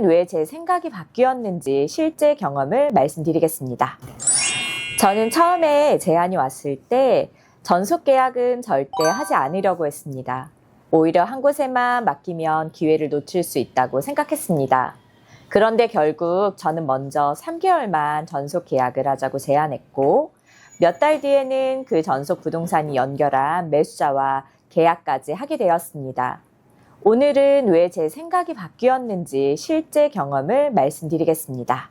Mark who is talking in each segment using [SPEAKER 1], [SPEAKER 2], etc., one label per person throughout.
[SPEAKER 1] 왜 제 생각이 바뀌었는지 실제 경험을 말씀드리겠습니다. 저는 처음에 제안이 왔을 때 전속 계약은 절대 하지 않으려고 했습니다. 오히려 한 곳에만 맡기면 기회를 놓칠 수 있다고 생각했습니다. 그런데 결국 저는 먼저 3개월만 전속 계약을 하자고 제안했고 몇 달 뒤에는 그 전속 부동산이 연결한 매수자와 계약까지 하게 되었습니다. 오늘은 왜 제 생각이 바뀌었는지 실제 경험을 말씀드리겠습니다.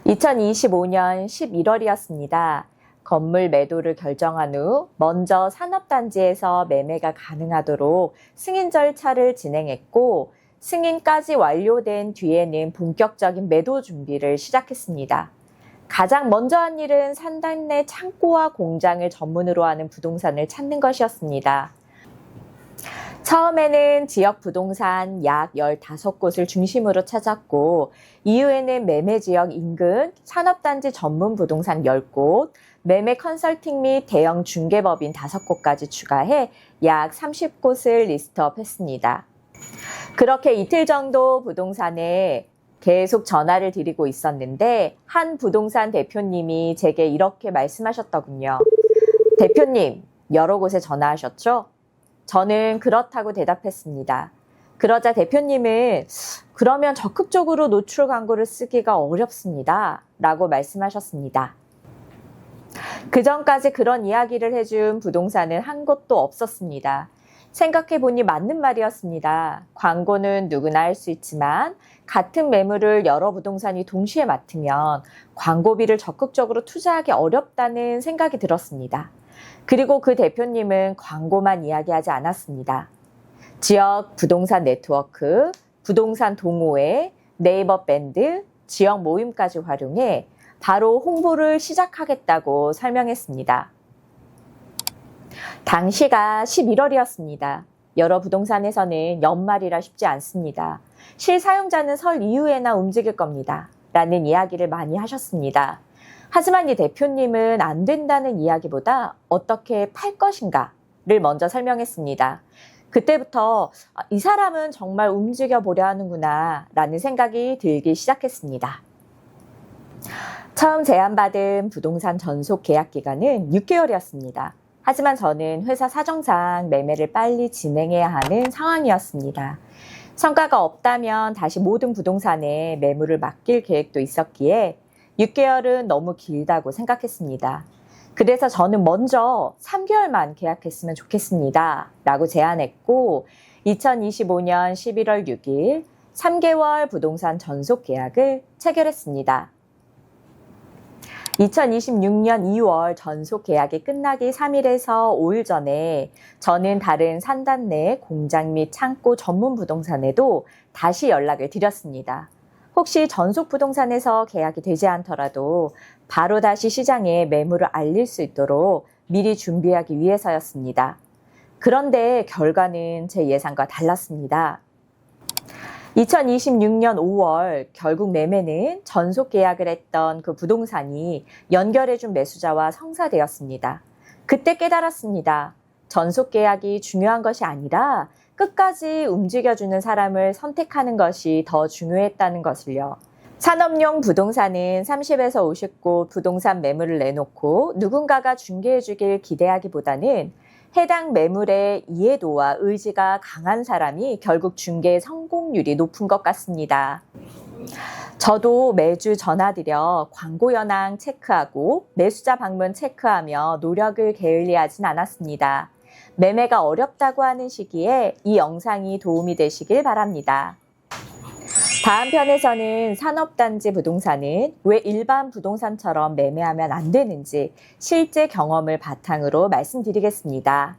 [SPEAKER 1] 2025년 11월이었습니다. 건물 매도를 결정한 후 먼저 산업단지에서 매매가 가능하도록 승인 절차를 진행했고 승인까지 완료된 뒤에는 본격적인 매도 준비를 시작했습니다. 가장 먼저 한 일은 산단 내 창고와 공장을 전문으로 하는 부동산을 찾는 것이었습니다. 처음에는 지역 부동산 약 15곳을 중심으로 찾았고 이후에는 매매 지역 인근 산업단지 전문 부동산 10곳, 매매 컨설팅 및 대형 중개법인 5곳까지 추가해 약 30곳을 리스트업 했습니다. 그렇게 이틀 정도 부동산에 계속 전화를 드리고 있었는데 한 부동산 대표님이 제게 이렇게 말씀하셨더군요. 대표님, 여러 곳에 전화하셨죠? 저는 그렇다고 대답했습니다. 그러자 대표님은 그러면 적극적으로 노출 광고를 쓰기가 어렵습니다. 라고 말씀하셨습니다. 그 전까지 그런 이야기를 해준 부동산은 한 곳도 없었습니다. 생각해보니 맞는 말이었습니다. 광고는 누구나 할 수 있지만 같은 매물을 여러 부동산이 동시에 맡으면 광고비를 적극적으로 투자하기 어렵다는 생각이 들었습니다. 그리고 그 대표님은 광고만 이야기하지 않았습니다. 지역 부동산 네트워크, 부동산 동호회, 네이버 밴드, 지역 모임까지 활용해 바로 홍보를 시작하겠다고 설명했습니다. 당시가 11월이었습니다. 여러 부동산에서는 연말이라 쉽지 않습니다. 실사용자는 설 이후에나 움직일 겁니다. 라는 이야기를 많이 하셨습니다. 하지만 이 대표님은 안 된다는 이야기보다 어떻게 팔 것인가를 먼저 설명했습니다. 그때부터 이 사람은 정말 움직여 보려 하는구나 라는 생각이 들기 시작했습니다. 처음 제안받은 부동산 전속 계약 기간은 6개월이었습니다. 하지만 저는 회사 사정상 매매를 빨리 진행해야 하는 상황이었습니다. 성과가 없다면 다시 모든 부동산에 매물을 맡길 계획도 있었기에 6개월은 너무 길다고 생각했습니다. 그래서 저는 먼저 3개월만 계약했으면 좋겠습니다. 라고 제안했고 2025년 11월 6일 3개월 부동산 전속 계약을 체결했습니다. 2026년 2월 전속 계약이 끝나기 3일에서 5일 전에 저는 다른 산단 내 공장 및 창고 전문 부동산에도 다시 연락을 드렸습니다. 혹시 전속 부동산에서 계약이 되지 않더라도 바로 다시 시장에 매물을 알릴 수 있도록 미리 준비하기 위해서였습니다. 그런데 결과는 제 예상과 달랐습니다. 2026년 5월 결국 매매는 전속 계약을 했던 그 부동산이 연결해준 매수자와 성사되었습니다. 그때 깨달았습니다. 전속 계약이 중요한 것이 아니라 끝까지 움직여주는 사람을 선택하는 것이 더 중요했다는 것을요. 산업용 부동산은 30에서 50곳 부동산 매물을 내놓고 누군가가 중개해주길 기대하기보다는 해당 매물의 이해도와 의지가 강한 사람이 결국 중개 성공률이 높은 것 같습니다. 저도 매주 전화드려 광고 현황 체크하고 매수자 방문 체크하며 노력을 게을리하진 않았습니다. 매매가 어렵다고 하는 시기에 이 영상이 도움이 되시길 바랍니다. 다음 편에서는 산업단지 부동산은 왜 일반 부동산처럼 매매하면 안 되는지 실제 경험을 바탕으로 말씀드리겠습니다.